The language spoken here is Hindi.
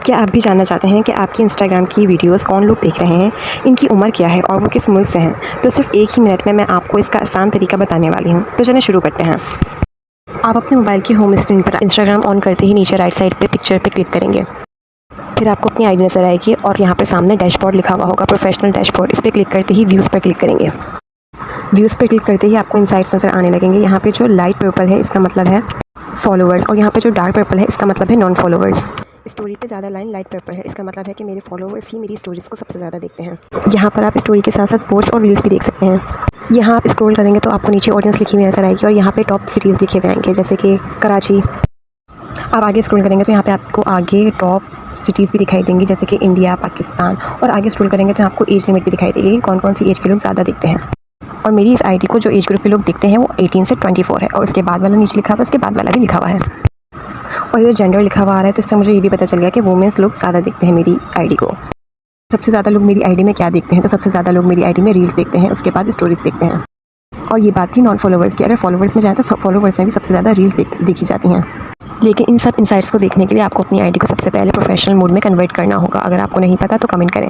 क्या आप भी जानना चाहते हैं कि आपकी इंस्टाग्राम की वीडियोस कौन लोग देख रहे हैं, इनकी उम्र क्या है और वो किस मुल्क से हैं? तो सिर्फ एक ही मिनट में मैं आपको इसका आसान तरीका बताने वाली हूँ। तो चलिए शुरू करते हैं। आप अपने मोबाइल की होम स्क्रीन पर इंस्टाग्राम ऑन करते ही नीचे राइट साइड पे पिक्चर पे क्लिक करेंगे। फिर आपको अपनी आईडी नज़र आएगी और यहाँ पर सामने डैशबोर्ड लिखा हुआ होगा, प्रोफेशनल डैशबोर्ड। इस पर क्लिक करते ही व्यूज़ पर क्लिक करेंगे। व्यूज़ पर क्लिक करते ही आपको इनसाइट्स नज़र आने लगेंगे। यहाँ पे जो लाइट पर्पल है इसका मतलब है फॉलोअर्स और यहाँ पे जो डार्क पर्पल है इसका मतलब है नॉन फॉलोअर्स। स्टोरी पे ज़्यादा लाइन लाइट पर्पल है, इसका मतलब है कि मेरे फॉलोअर्स ही मेरी स्टोरीज़ को सबसे ज़्यादा देखते हैं। यहाँ पर आप स्टोरी के साथ साथ पोस्ट और रील्स भी देख सकते हैं। यहाँ आप स्क्रॉल करेंगे तो आपको नीचे ऑडियंस लिखी हुई नजर आएगी और यहाँ पे टॉप सिटीज़ लिखे हुए आएंगे, जैसे कि कराची। आप आगे स्क्रॉल करेंगे तो यहाँ पे आपको आगे टॉप सिटीज़ भी दिखाई देंगी, जैसे कि इंडिया, पाकिस्तान। और आगे स्क्रॉल करेंगे तो आपको एज लिमिट भी दिखाई देगी, कौन कौन सी एज के लोग ज़्यादा देखते हैं। और मेरी इस आईडी को जो एज ग्रुप के लोग देखते हैं वो 18 से 24 है और उसके बाद वाला नीचे लिखा हुआ है, उसके बाद वाला भी लिखा हुआ है। और ये जेंडर लिखा हुआ आ रहा है, तो इससे मुझे ये भी पता चल गया कि वुमेंस लोग ज़्यादा देखते हैं मेरी आईडी को। सबसे ज़्यादा लोग मेरी आईडी में क्या देखते हैं, तो सबसे ज़्यादा लोग मेरी आईडी में रील्स देखते हैं, उसके बाद स्टोरीज़ देखते हैं। और ये बात थी नॉन फॉलोवर्स की। अगर फॉलोवर्स में जाए तो फॉलोवर्स में भी सबसे ज़्यादा रील्स देखी जाती हैं। लेकिन इन सब इनसाइट्स को देखने के लिए आपको अपनी आईडी को सबसे पहले प्रोफेशनल मोड में कन्वर्ट करना होगा। अगर आपको नहीं पता तो कमेंट करें।